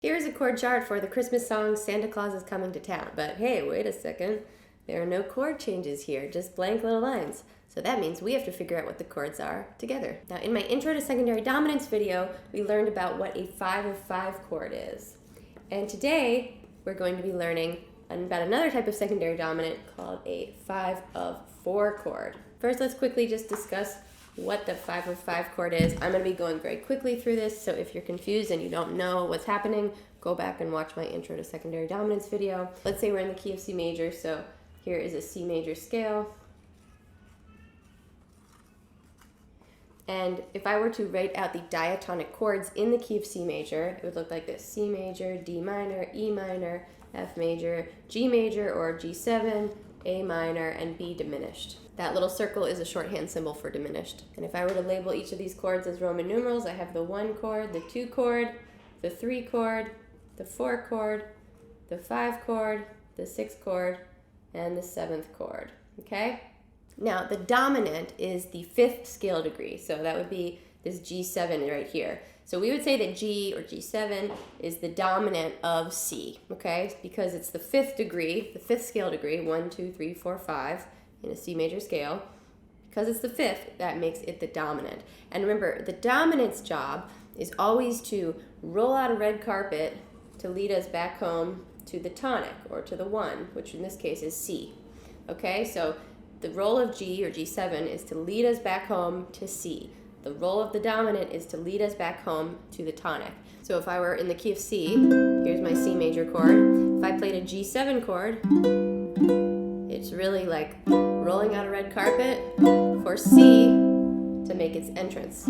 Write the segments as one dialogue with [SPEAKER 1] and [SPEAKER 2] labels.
[SPEAKER 1] Here's a chord chart for the Christmas song Santa Claus is Coming to Town. But hey, wait a second. There are no chord changes here, just blank little lines. So that means we have to figure out what the chords are together. Now, in my Intro to Secondary Dominance video, we learned about what a 5 of 5 chord is. And today, we're going to be learning about another type of secondary dominant called a 5 of 4 chord. First, let's quickly just discuss what the 5 of 5 chord is. I'm going to be going very quickly through this, so if you're confused and you don't know what's happening, go back and watch my Intro to Secondary Dominance video. Let's say we're in the key of C major, so here is a C major scale. And if I were to write out the diatonic chords in the key of C major, it would look like this: C major, D minor, E minor, F major, G major or G7, A minor, and B diminished. That little circle is a shorthand symbol for diminished. And if I were to label each of these chords as Roman numerals, I have the 1 chord, the 2 chord, the 3 chord, the 4 chord, the 5 chord, the 6 chord, and the 7th chord, okay? Now, the dominant is the 5th scale degree, so that would be this G7 right here. So we would say that G or G7 is the dominant of C, okay? Because it's the 5th degree, the 5th scale degree, 1, 2, 3, 4, 5 in a C major scale. Because it's the 5th, that makes it the dominant. And remember, the dominant's job is always to roll out a red carpet to lead us back home to the tonic or to the 1, which in this case is C, okay? So the role of G or G7 is to lead us back home to C. The role of the dominant is to lead us back home to the tonic. So if I were in the key of C, here's my C major chord. If I played a G7 chord, it's really like rolling out a red carpet for C to make its entrance.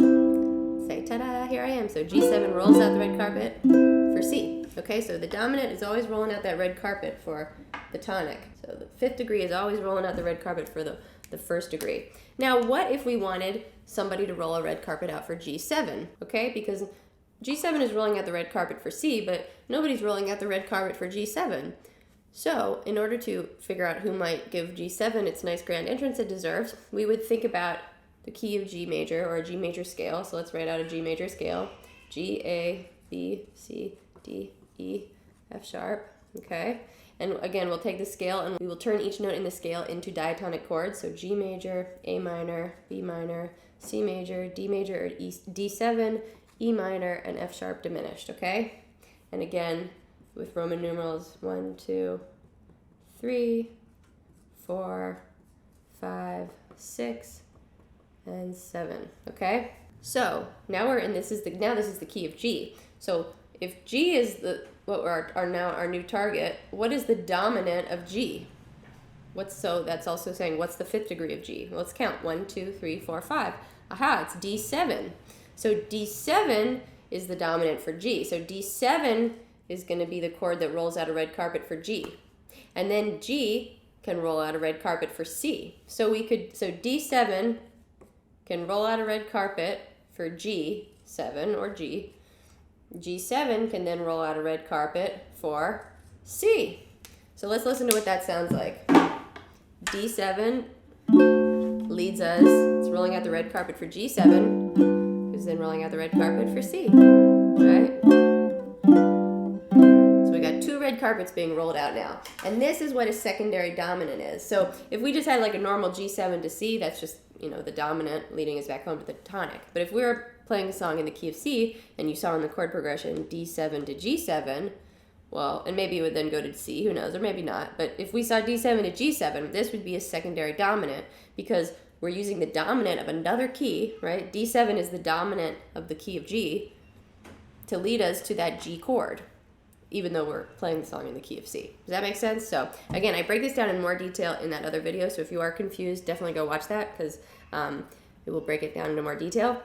[SPEAKER 1] Say, ta-da, here I am. So G7 rolls out the red carpet for C. Okay, so the dominant is always rolling out that red carpet for the tonic. So the 5th degree is always rolling out the red carpet for the 1st degree. Now, what if we wanted somebody to roll a red carpet out for G7, okay? Because G7 is rolling out the red carpet for C, but nobody's rolling out the red carpet for G7. So, in order to figure out who might give G7 its nice grand entrance it deserves, we would think about the key of G major or a G major scale. So let's write out a G major scale. G, A, B, C, D, E, F sharp, okay? And again, we'll take the scale and we will turn each note in the scale into diatonic chords. So G major, A minor, B minor, C major, D major, or D7, E minor, and F sharp diminished, okay? And again, with Roman numerals 1, 2, 3, 4, 5, 6, and 7, okay? So now we're in, this is the key of G. So if G is our new target, what is the dominant of G? That's also saying, what's the 5th degree of G? Well, let's count. 1, 2, 3, 4, 5. Aha, it's D7. So D7 is the dominant for G. So D7 is going to be the chord that rolls out a red carpet for G. And then G can roll out a red carpet for C. So D7 can roll out a red carpet for G7 or G. G7 can then roll out a red carpet for C. So let's listen to what that sounds like. D7 leads us, it's rolling out the red carpet for G7, who's then rolling out the red carpet for C, right? So we got 2 red carpets being rolled out now. And this is what a secondary dominant is. So if we just had like a normal G7 to C, that's just, the dominant leading us back home to the tonic. But if we were playing a song in the key of C, and you saw in the chord progression D7 to G7, well, and maybe it would then go to C, who knows, or maybe not. But if we saw D7 to G7, this would be a secondary dominant because we're using the dominant of another key, right? D7 is the dominant of the key of G to lead us to that G chord, even though we're playing the song in the key of C. Does that make sense? So again, I break this down in more detail in that other video, so if you are confused, definitely go watch that because it will break it down into more detail.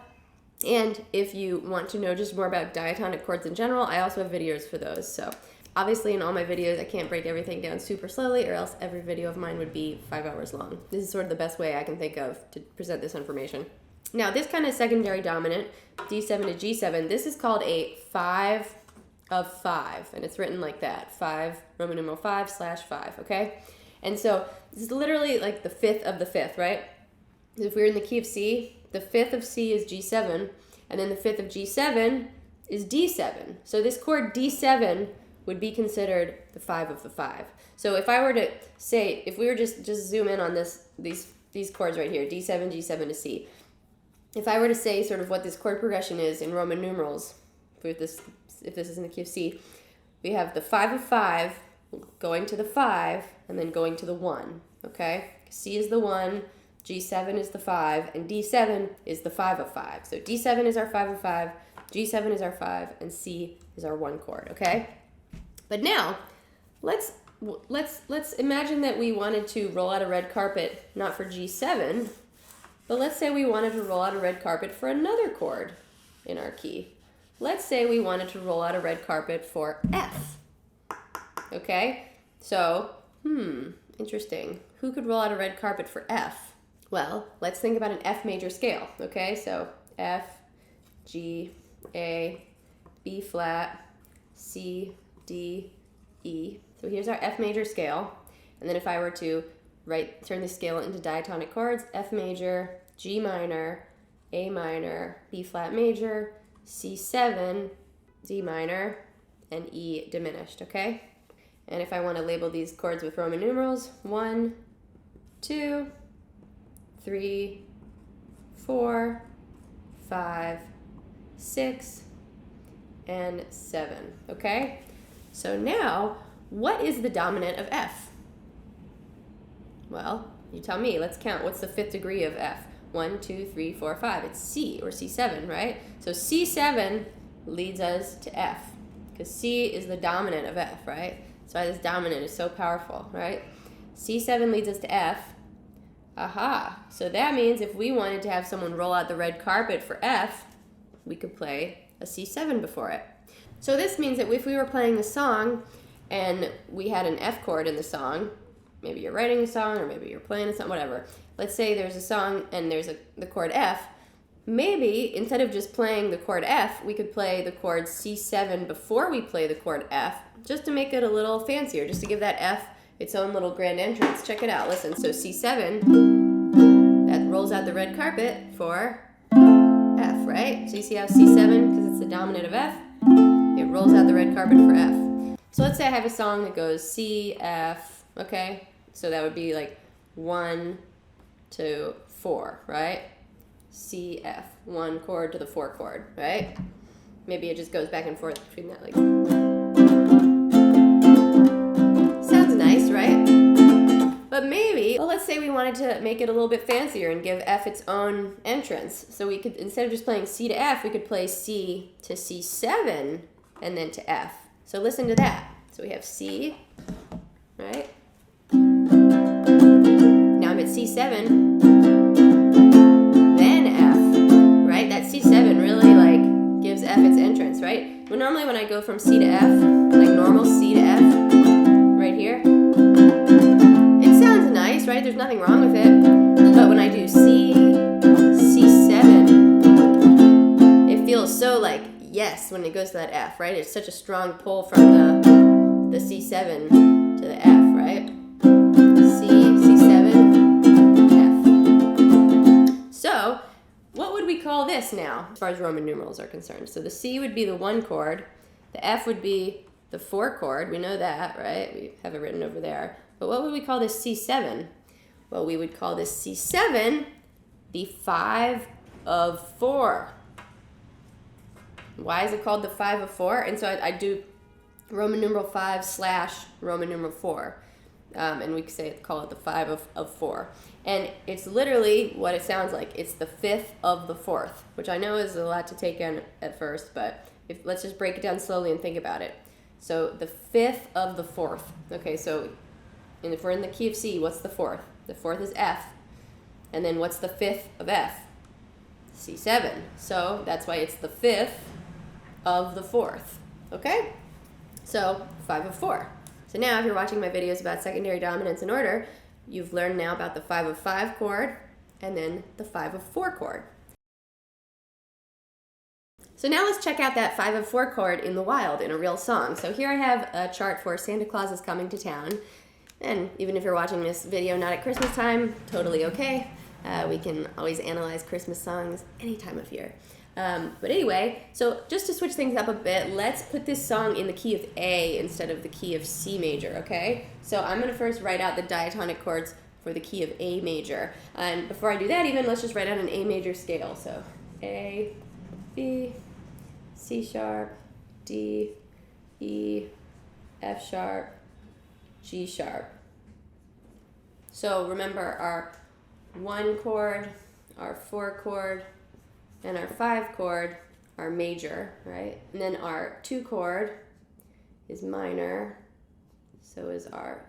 [SPEAKER 1] And if you want to know just more about diatonic chords in general, I also have videos for those. So obviously in all my videos, I can't break everything down super slowly or else every video of mine would be 5 hours long. This is sort of the best way I can think of to present this information. Now this kind of secondary dominant, D7 to G7, this is called a 5 of 5, and it's written like that, 5, Roman numeral 5/5, okay? And so this is literally like the 5th of the 5th, right? If we're in the key of C, the 5th of C is G7, and then the 5th of G7 is D7. So this chord D7 would be considered the 5 of the 5. So if I were to say, if we were just zoom in on these chords right here, D7, G7 to C. If I were to say sort of what this chord progression is in Roman numerals, if this is in the key of C, we have the 5 of 5 going to the 5 and then going to the 1, okay? C is the 1, G7 is the 5, and D7 is the 5 of 5. So D7 is our 5 of 5, G7 is our 5, and C is our 1 chord, okay? But now, let's imagine that we wanted to roll out a red carpet, not for G7, but let's say we wanted to roll out a red carpet for another chord in our key. Let's say we wanted to roll out a red carpet for F, okay? So, interesting. Who could roll out a red carpet for F? Well, let's think about an F major scale, okay? So F, G, A, B flat, C, D, E. So here's our F major scale. And then if I were to turn the scale into diatonic chords, F major, G minor, A minor, B flat major, C7, D minor, and E diminished, okay? And if I want to label these chords with Roman numerals, 1, 2, 3, 4, 5, 6, and 7, okay? So now, what is the dominant of F? Well, you tell me, let's count. What's the 5th degree of F? 1, 2, 3, 4, 5. It's C, or C7, right? So C7 leads us to F, because C is the dominant of F, right? That's why this dominant is so powerful, right? C7 leads us to F. Aha. So that means if we wanted to have someone roll out the red carpet for F, we could play a C7 before it. So this means that if we were playing the song and we had an F chord in the song, maybe you're writing a song or maybe you're playing a song, whatever. Let's say there's a song and there's the chord F. Maybe instead of just playing the chord F, we could play the chord C7 before we play the chord F, just to make it a little fancier, just to give that F its own little grand entrance. Check it out. Listen. So C7, that rolls out the red carpet for F, right? So you see how C7, because it's the dominant of F, it rolls out the red carpet for F. So let's say I have a song that goes C, F, okay? So that would be like 1 to 4, right? C, F, 1 chord to the 4 chord, right? Maybe it just goes back and forth between that, like. Sounds nice, right? But maybe, well, let's say we wanted to make it a little bit fancier and give F its own entrance. So we could, instead of just playing C to F, we could play C to C7 and then to F. So listen to that. So we have C, right? Now I'm at C7, then F, right? That C7 really like gives F its entrance, right? But normally when I go from C to F, like normal C to F, right here, it sounds nice, right? There's nothing wrong with it. But when I do C, C7, it feels so like yes when it goes to that F, right? It's such a strong pull from the C7 to the F, right? C, C7, F. So, what would we call this now, as far as Roman numerals are concerned? So the C would be the 1 chord, the F would be the 4 chord, we know that, right? We have it written over there. But what would we call this C7? Well, we would call this C7 the 5 of 4. Why is it called the 5 of 4? And so I do Roman numeral 5 / Roman numeral 4. And we could call it the 5 of 4. And it's literally what it sounds like. It's the 5th of the 4th, which I know is a lot to take in at first, but let's just break it down slowly and think about it. So the 5th of the 4th. Okay, so if we're in the key of C, what's the 4th? The 4th is F. And then what's the 5th of F? C7. So that's why it's the 5th of the 4th. Okay? So 5 of 4. So now if you're watching my videos about secondary dominants in order, you've learned now about the 5 of 5 chord and then the 5 of 4 chord. So now let's check out that 5 of 4 chord in the wild in a real song. So here I have a chart for Santa Claus is Coming to Town. And even if you're watching this video not at Christmas time, totally okay. We can always analyze Christmas songs any time of year. But anyway, so just to switch things up a bit, let's put this song in the key of A instead of the key of C major, okay? So I'm going to first write out the diatonic chords for the key of A major. And before I do that even, let's just write out an A major scale. So A, B, C sharp, D, E, F sharp, G sharp. So remember our 1 chord, our 4 chord, and our 5 chord are major, right? And then our 2 chord is minor, so is our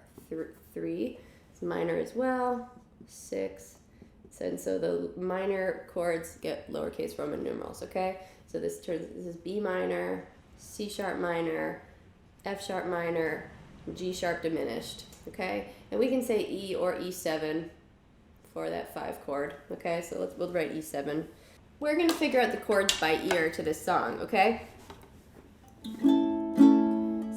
[SPEAKER 1] 3. It's minor as well, 6. And so the minor chords get lowercase Roman numerals, okay? So this is B minor, C sharp minor, F sharp minor, G sharp diminished, okay? And we can say E or E7 for that 5 chord, okay? So we'll write E7. We're going to figure out the chords by ear to this song, okay?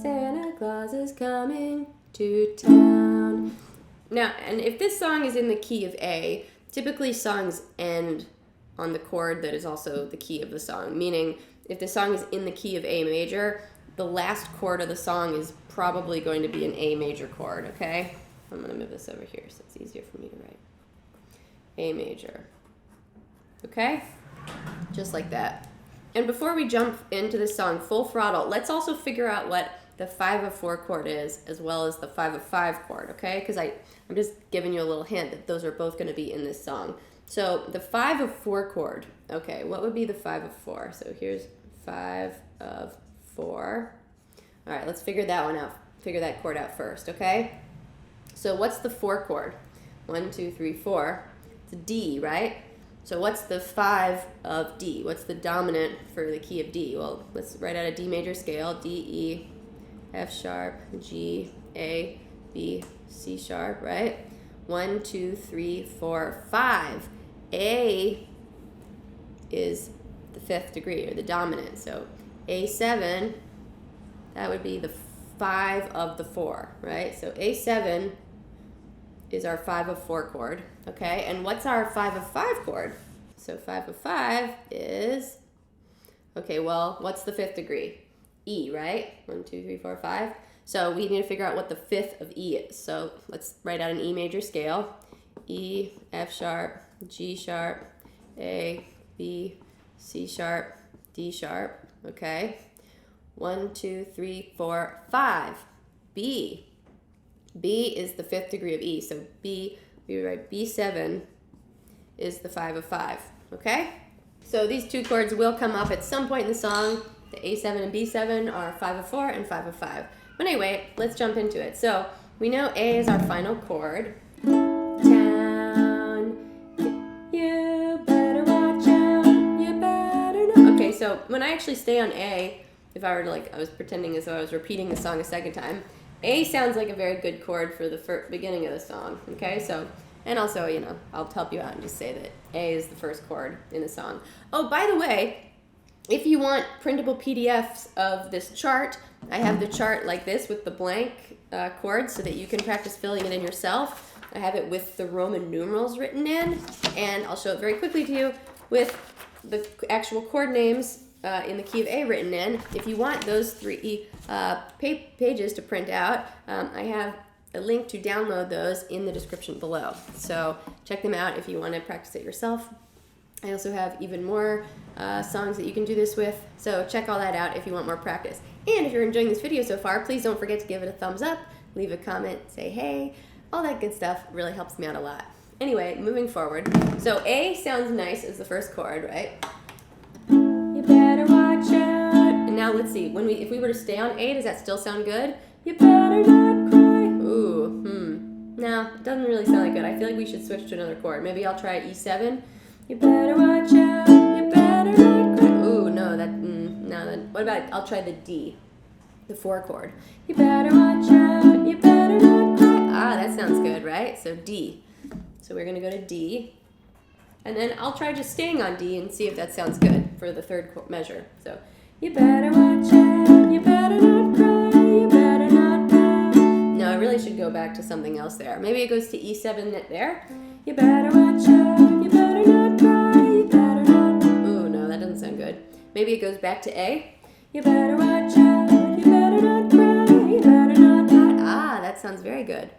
[SPEAKER 1] Santa Claus is coming to town. Now, and if this song is in the key of A, typically songs end on the chord that is also the key of the song, meaning if the song is in the key of A major, the last chord of the song is probably going to be an A major chord, okay? I'm going to move this over here so it's easier for me to write. A major. Okay? Just like that. And before we jump into this song full throttle, let's also figure out what the 5 of 4 chord is, as well as the 5 of 5 chord, okay? Because I'm just giving you a little hint that those are both going to be in this song. So the 5 of 4 chord, okay, what would be the 5 of 4? So here's 5 of 4. All right, let's figure that one out. Figure that chord out first, okay? So what's the 4 chord? 1, 2, 3, 4. It's a D, right? So what's the 5 of D? What's the dominant for the key of D? Well, let's write out a D major scale. D, E, F sharp, G, A, B, C sharp, right? 1, 2, 3, 4, 5. A is the 5th degree, or the dominant. So A7, that would be the 5 of the 4, right? So A7 is our 5 of 4 chord, okay? And what's our 5 of 5 chord? So 5 of 5 is, okay, well, what's the 5th degree? E, right? 1, 2, 3, 4, 5. So we need to figure out what the 5th of E is. So let's write out an E major scale. E, F sharp, G sharp, A, B, C sharp, D sharp, okay? 1, 2, 3, 4, 5. B. B is the 5th degree of E. So B, we write B7 is the 5 of 5, okay? So these 2 chords will come up at some point in the song. The A7 and B7 are 5 of 4 and 5 of 5. But anyway, let's jump into it. So we know A is our final chord. Town, you better watch out, you better know. Okay, so when I actually stay on A, if I were to, I was pretending as though I was repeating the song a second time, A sounds like a very good chord for the beginning of the song, okay? So, and also, I'll help you out and just say that A is the first chord in the song. Oh, by the way, if you want printable PDFs of this chart, I have the chart like this with the blank chords so that you can practice filling it in yourself. I have it with the Roman numerals written in, and I'll show it very quickly to you with the actual chord names in the key of A written in. If you want those 3 pages to print out, I have a link to download those in the description below. So check them out if you want to practice it yourself. I also have even more songs that you can do this with, so check all that out if you want more practice. And if you're enjoying this video so far, please don't forget to give it a thumbs up, leave a comment, say hey, all that good stuff really helps me out a lot. Anyway, moving forward. So A sounds nice as the first chord, right? You better watch out. And now let's see, if we were to stay on A, does that still sound good? You better not cry. Ooh, No, it doesn't really sound like good. I feel like we should switch to another chord. Maybe I'll try E7. You better watch out, you better not cry. Ooh, no, what about, I'll try the D, the 4 chord. You better watch out, you better not cry. Ah, that sounds good, right? So D. So we're gonna go to D. And then I'll try just staying on D and see if that sounds good for the 3rd measure. So, you better watch out, you better not cry, you better not cry. No, I really should go back to something else there. Maybe it goes to E7 there. You better watch out, you better not cry, you better not. Ooh, no, that doesn't doesn't sound good. Maybe it goes back to A. You better watch out, you better not cry, you better not hide. Ah, that sounds very good.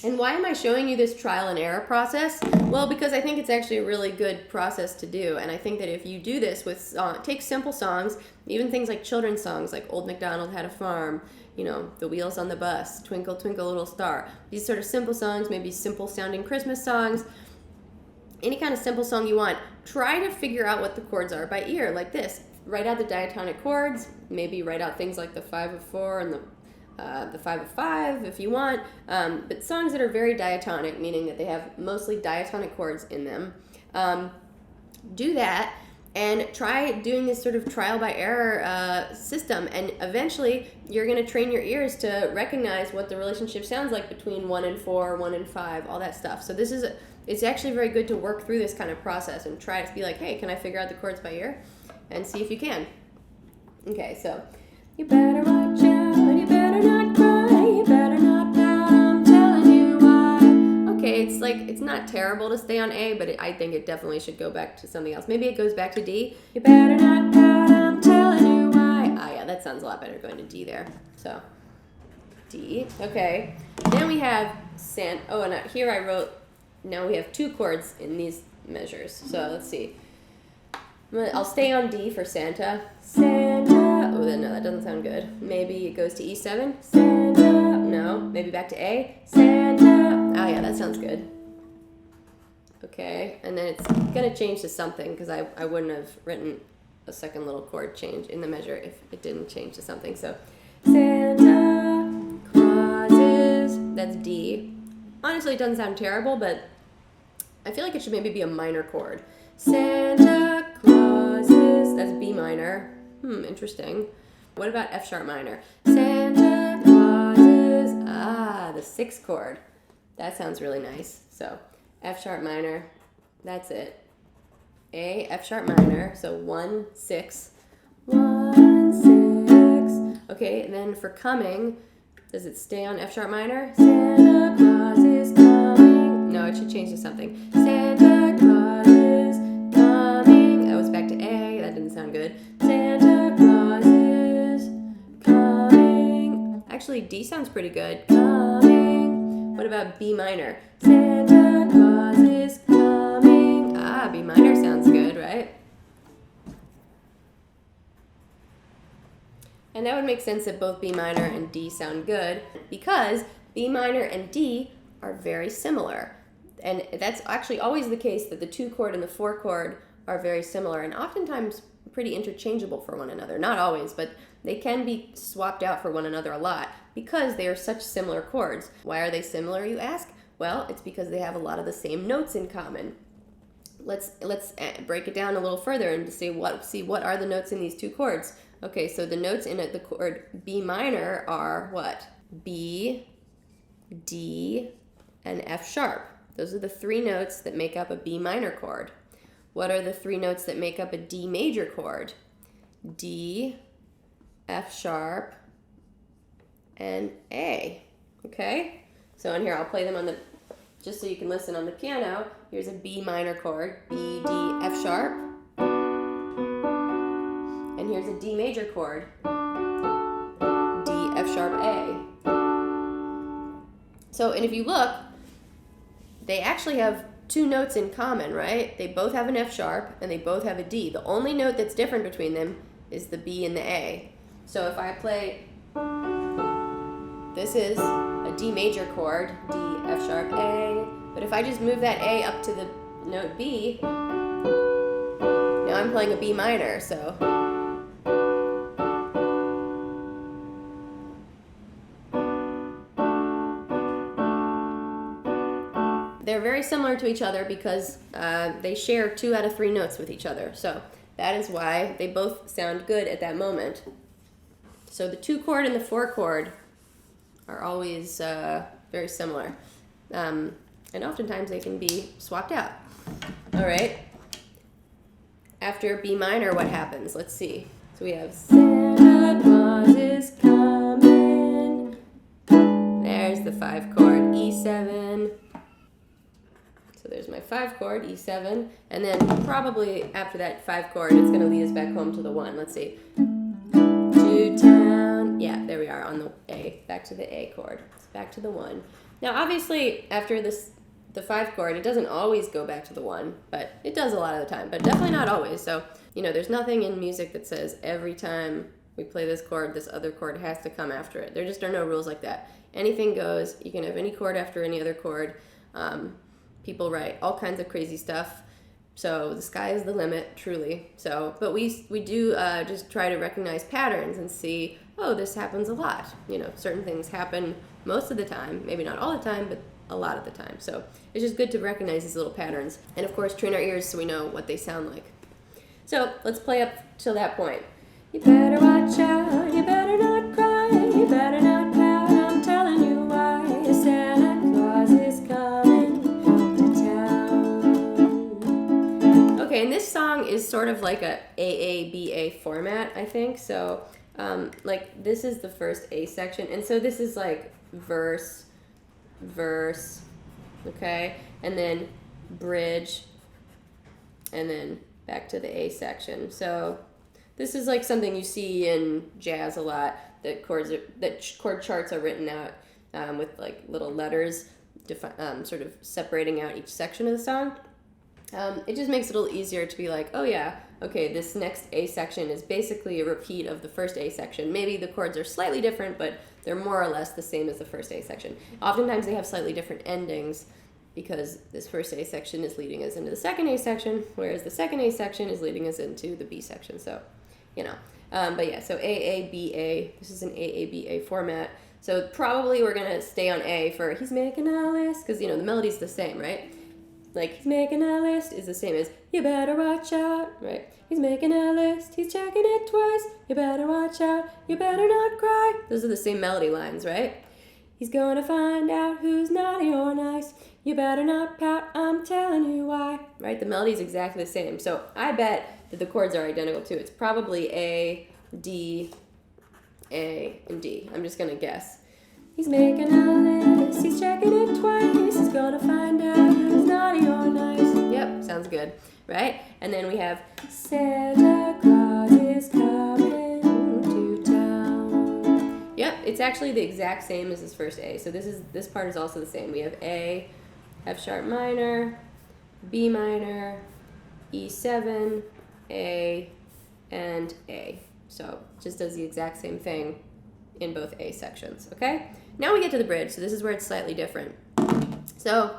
[SPEAKER 1] And why am I showing you this trial and error process? Well, because I think it's actually a really good process to do. And I think that if you do this with, take simple songs, even things like children's songs, like Old MacDonald Had a Farm, you know, The Wheels on the Bus, Twinkle, Twinkle, Little Star. These sort of simple songs, maybe simple sounding Christmas songs, any kind of simple song you want, try to figure out what the chords are by ear, like this. Write out the diatonic chords, maybe write out things like the 5 of 4 and the 5 of 5 if you want, but songs that are very diatonic, meaning that they have mostly diatonic chords in them. Do that and try doing this sort of trial by error system, and eventually you're going to train your ears to recognize what the relationship sounds like between 1 and 4, 1 and 5, all that stuff. So it's actually very good to work through this kind of process and try to be like, hey, can I figure out the chords by ear? And see if you can. Okay, so you better watch out, you better not cry, you better not pout, I'm telling you why. Okay, it's not terrible to stay on A, but I think it definitely should go back to something else. Maybe it goes back to D. You better not pout, I'm telling you why. Ah, yeah, that sounds a lot better going to D there. So, D. Okay, then we have oh, and here I wrote, now we have 2 chords in these measures. So let's see. I'll stay on D for Santa. Santa. Oh, no, that doesn't sound good. Maybe it goes to E7. Santa. No. Maybe back to A. Santa. Oh, yeah, that sounds good. Okay, and then it's going to change to something because I wouldn't have written a second little chord change in the measure if it didn't change to something. So, Santa Clauses. That's D. Honestly, it doesn't sound terrible, but I feel like it should maybe be a minor chord. Santa Clauses, that's B minor. Interesting. What about F sharp minor? Santa Clauses, the 6th chord. That sounds really nice. So F sharp minor, that's it. A, F sharp minor, so 1, 6. 1, 6. Okay, and then for coming, does it stay on F sharp minor? Santa Claus is coming. No, it should change to something. Santa Claus is coming. That was back to A. That didn't sound good. Santa Claus is coming. Actually, D sounds pretty good. Coming. What about B minor? Santa Claus is coming. Ah, B minor sounds good, right? And that would make sense that both B minor and D sound good because B minor and D are very similar. And that's actually always the case, that the 2 chord and the 4 chord are very similar and oftentimes pretty interchangeable for one another. Not always, but they can be swapped out for one another a lot because they are such similar chords. Why are they similar, you ask? Well, it's because they have a lot of the same notes in common. Let's break it down a little further and see what are the notes in these 2 chords. Okay, so the notes in the chord B minor are what? B, D, and F sharp. Those are the 3 notes that make up a B minor chord. What are the 3 notes that make up a D major chord? D, F sharp, and A. Okay? So in here, I'll play them just so you can listen on the piano. Here's a B minor chord, B, D, F sharp. And here's a D major chord, D, F sharp, A. So, and if you look, they actually have 2 notes in common, right? They both have an F sharp and they both have a D. The only note that's different between them is the B and the A. So if I play, this is a D major chord, D, F sharp, A. But if I just move that A up to the note B, now I'm playing a B minor, so. They're very similar to each other because they share 2 out of 3 notes with each other. So that is why they both sound good at that moment. So the 2 chord and the 4 chord are always very similar. And oftentimes they can be swapped out. All right. After B minor, what happens? Let's see. So we have Santa Claus is coming. There's the 5 chord, E7. So there's my 5 chord, E7, and then probably after that 5 chord, it's going to lead us back home to the 1. Let's see. To town. Yeah, there we are on the A. Back to the A chord. It's back to the 1. Now, obviously, after the 5 chord, it doesn't always go back to the 1, but it does a lot of the time, but definitely not always. So, there's nothing in music that says every time we play this chord, this other chord has to come after it. There just are no rules like that. Anything goes. You can have any chord after any other chord. People write all kinds of crazy stuff. So the sky is the limit, truly. So, but we do just try to recognize patterns and see, oh, this happens a lot. Certain things happen most of the time, maybe not all the time, but a lot of the time. So it's just good to recognize these little patterns. And of course, train our ears so we know what they sound like. So let's play up till that point. You better watch out, you better not cry, you better not pout, I'm telling you why. Santa Claus is coming to town. Okay, and this song is sort of like a AABA format, I think. So, like, this is the first A section, and so this is like verse, okay, and then bridge, and then back to the A section. So this is like something you see in jazz a lot, that chord charts are written out with like little letters sort of separating out each section of the song. It just makes it a little easier to be like, oh yeah, okay, this next A section is basically a repeat of the first A section. Maybe the chords are slightly different, but they're more or less the same as the first A section. Oftentimes they have slightly different endings because this first A section is leading us into the second A section, whereas the second A section is leading us into the B section. So, but yeah, so AABA, this is an AABA format. So probably we're going to stay on A for he's making a list, because, the melody's the same, right? Like, he's making a list is the same as you better watch out, right? He's making a list, he's checking it twice, you better watch out, you better not cry. Those are the same melody lines, right? He's going to find out who's naughty or nice, you better not pout, I'm telling you why. Right, the melody's exactly the same. So I bet that the chords are identical too. It's probably A, D, A, and D. I'm just going to guess. He's making a list, he's checking it twice, he's gonna find out who's naughty or nice. Yep, sounds good, right? And then we have Santa Claus is coming to town. Yep, it's actually the exact same as this first A. So this part is also the same. We have A, F sharp minor, B minor, E7, A, and A. So it just does the exact same thing in both A sections, okay? Now we get to the bridge, so this is where it's slightly different. So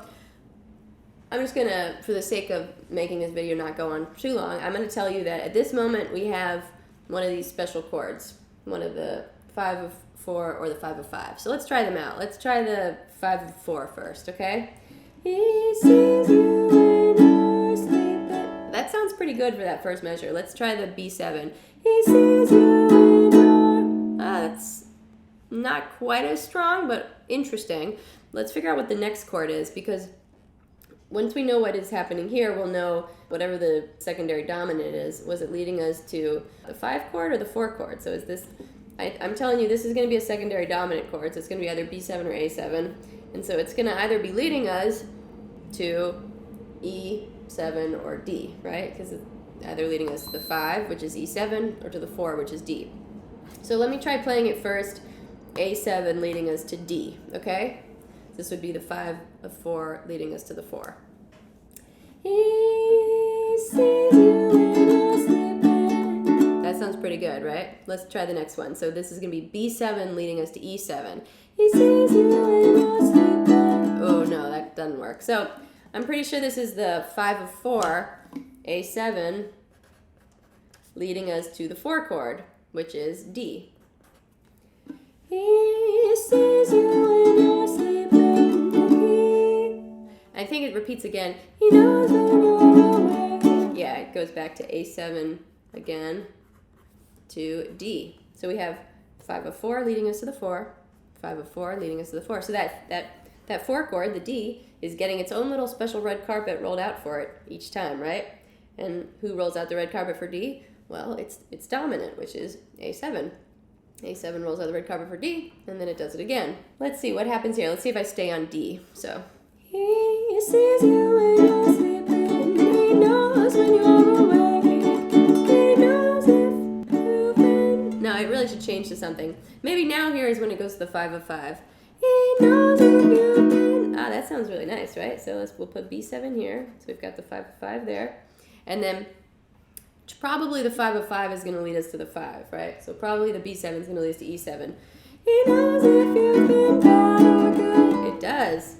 [SPEAKER 1] I'm just gonna, for the sake of making this video not go on too long, I'm gonna tell you that at this moment we have one of these special chords, one of the 5 of 4 or the 5 of 5. So let's try them out. Let's try the 5 of 4 first, okay? He sees you when you're sleeping. That sounds pretty good for that first measure. Let's try the B7. He sees you when you're... that's not quite as strong, but interesting. Let's figure out what the next chord is, because once we know what is happening here, we'll know whatever the secondary dominant is. Was it leading us to the 5 chord or the 4 chord? So is this, I'm telling you, this is going to be a secondary dominant chord, so it's going to be either B7 or A7. And so it's going to either be leading us to E7 or D, right? Because it's either leading us to the 5, which is E7, or to the 4, which is D. So let me try playing it first. A7 leading us to D, okay? This would be the 5 of 4 leading us to the 4. He sees you when you're sleeping. That sounds pretty good, right? Let's try the next one. So this is going to be B7 leading us to E7. He sees you when you're sleeping. Oh, no, that doesn't work. So I'm pretty sure this is the 5 of 4, A7, leading us to the 4 chord, which is D. He sees you when you're sleeping. I think it repeats again. He knows when you're awake. Yeah, it goes back to A7 again to D. So we have 5 of 4 leading us to the 4, 5 of 4 leading us to the 4. So that 4 chord, the D, is getting its own little special red carpet rolled out for it each time, right? And who rolls out the red carpet for D? Well, it's dominant, which is A7. A7 rolls out the red carpet for D, and then it does it again. Let's see what happens here. Let's see if I stay on D. So, he sees you when you're sleeping. He knows when you're awake. He knows if you've been. No, it really should change to something. Maybe now here is when it goes to the 5 of 5. He knows if you've been. Ah, that sounds really nice, right? So we'll put B7 here. So we've got the 5 of 5 there. And then probably the 5 of 5 is going to lead us to the 5, right? So probably the B7 is going to lead us to E7. He knows if you've been bad or good. It does.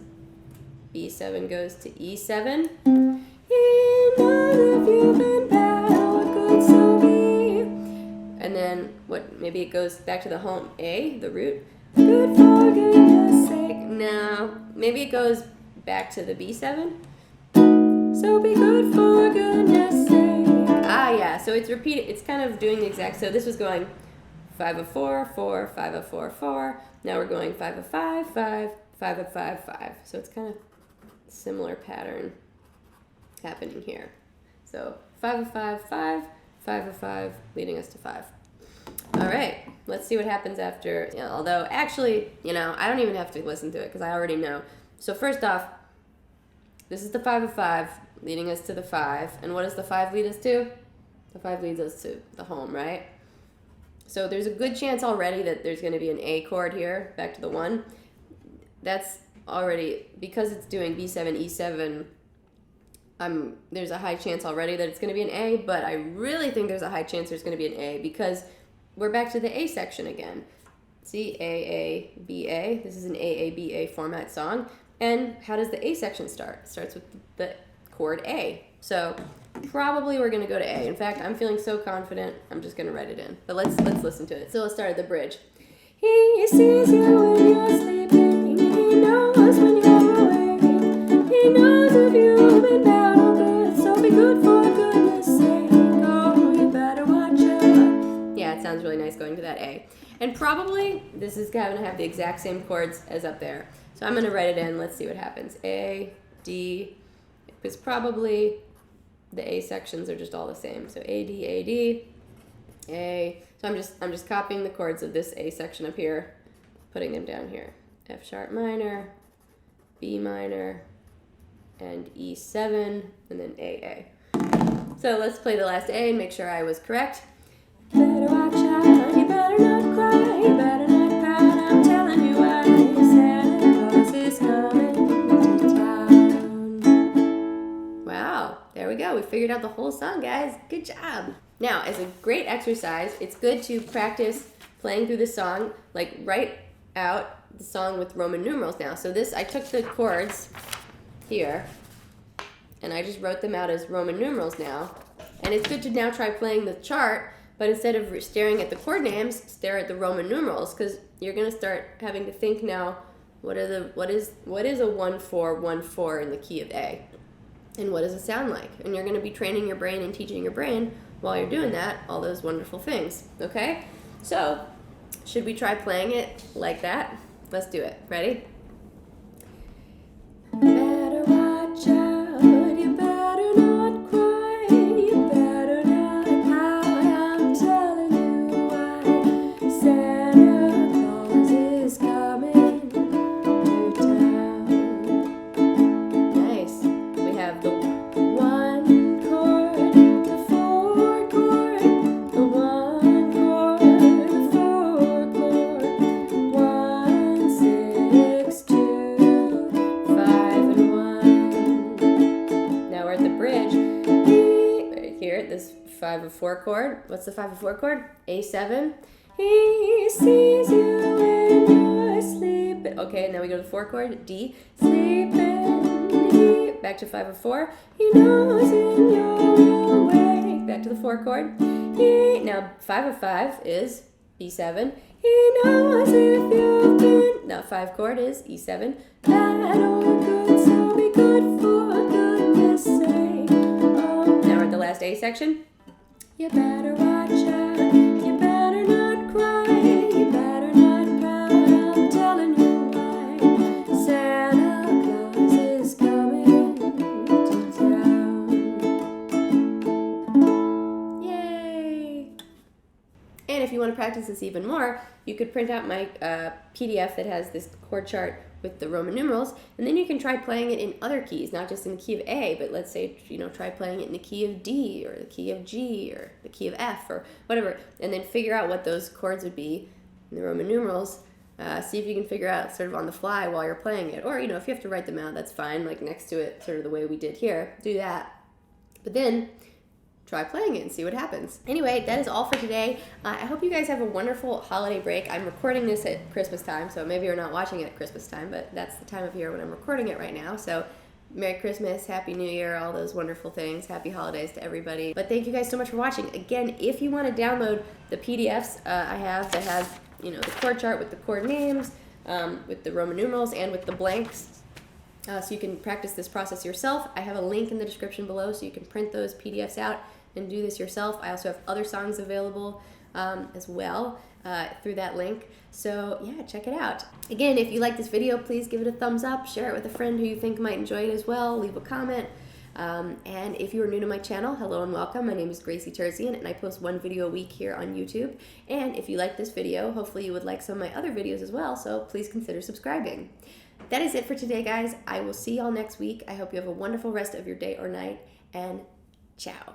[SPEAKER 1] B7 goes to E7. He knows if you've been bad or good, so be. And then what? Maybe it goes back to the home A, the root. Good for goodness sake. No, maybe it goes back to the B7. So be good for goodness sake. Ah, yeah. So it's repeating. It's kind of doing the exact. So this was going 5 of 4, 4, 5 of 4, 4. Now we're going 5 of 5, 5, 5 of 5, 5. So it's kind of similar pattern happening here. So 5 of 5, 5, 5 of 5, leading us to 5. All right, let's see what happens after. Yeah, although, actually, I don't even have to listen to it because I already know. So first off, this is the 5 of 5, leading us to the 5. And what does the 5 lead us to? The 5 leads us to the home, right? So there's a good chance already that there's going to be an A chord here, back to the 1. That's already, because it's doing B7, E7, there's a high chance already that it's going to be an A, but I really think there's a high chance there's going to be an A because we're back to the A section again. See, A, A, B, A. This is an A, A, B, A format song. And how does the A section start? It starts with the chord A. So probably we're going to go to A. In fact, I'm feeling so confident, I'm just going to write it in. But let's listen to it. So let's start at the bridge. He sees you when you're sleeping. He knows when you're awake. He knows if you've been bad or good. So be good for goodness sake. Oh, you better watch out. Yeah, it sounds really nice going to that A. And probably this is going to have the exact same chords as up there. So I'm going to write it in. Let's see what happens. A, D, because probably the A sections are just all the same. So A, D, A, D, A. So I'm just copying the chords of this A section up here, putting them down here. F sharp minor, B minor, and E7, and then A. So let's play the last A and make sure I was correct. Better watch out, you better not cry, you better not pout, I'm telling you why. Santa Claus is coming to town. Wow, there we go. We figured out the whole song, guys. Good job. Now, as a great exercise, it's good to practice playing through the song, like write out the song with Roman numerals now. So I took the chords here, and I just wrote them out as Roman numerals now. And it's good to now try playing the chart, but instead of staring at the chord names, stare at the Roman numerals, because you're going to start having to think now, what is a 1-4-1-4 in the key of A? And what does it sound like? And you're going to be training your brain and teaching your brain while you're doing that, all those wonderful things, okay? So, should we try playing it like that? Let's do it. Ready? Better watch out, you better not cry, you better not pout, I'm telling you why. Santa Claus is coming to town. Nice. We have the 1 chord, the 4 chord, the 1 chord, the 4 chord, 1, 6, 2, 5, and 1. Now we're at the bridge. Right here, this 5 of 4 chord. What's the 5 of 4 chord? A7. He sees you when you're sleeping. Okay, now we go to the 4 chord. D. Sleeping. Back to 5 of 4. He knows when you're awake. Back to the 4 chord. Now 5 of 5 is E7. He knows if you've been. Now 5 chord is E7. Bad or good, so be good for goodness sake. Oh. Now we're at the last A section. You better watch out. You better not cry. You better not pout. I'm telling you why. Santa Claus is coming to town. Yay! And if you want to practice practice this even more, you could print out my PDF that has this chord chart with the Roman numerals, and then you can try playing it in other keys, not just in the key of A, but let's say, try playing it in the key of D, or the key of G, or the key of F, or whatever, and then figure out what those chords would be in the Roman numerals. See if you can figure out sort of on the fly while you're playing it. Or, if you have to write them out, that's fine, like next to it, sort of the way we did here, do that. But then try playing it and see what happens. Anyway, that is all for today. I hope you guys have a wonderful holiday break. I'm recording this at Christmas time, so maybe you're not watching it at Christmas time, but that's the time of year when I'm recording it right now. So Merry Christmas, Happy New Year, all those wonderful things. Happy holidays to everybody. But thank you guys so much for watching. Again, if you want to download the PDFs I have that has, the chord chart with the chord names, with the Roman numerals, and with the blanks, so you can practice this process yourself, I have a link in the description below so you can print those PDFs out and do this yourself. I also have other songs available as well through that link. So yeah, check it out. Again, if you like this video, please give it a thumbs up, share it with a friend who you think might enjoy it as well, leave a comment. And if you are new to my channel, hello and welcome. My name is Gracie Terzian, and I post one video a week here on YouTube. And if you like this video, hopefully you would like some of my other videos as well, so please consider subscribing. That is it for today, guys. I will see y'all next week. I hope you have a wonderful rest of your day or night, and ciao.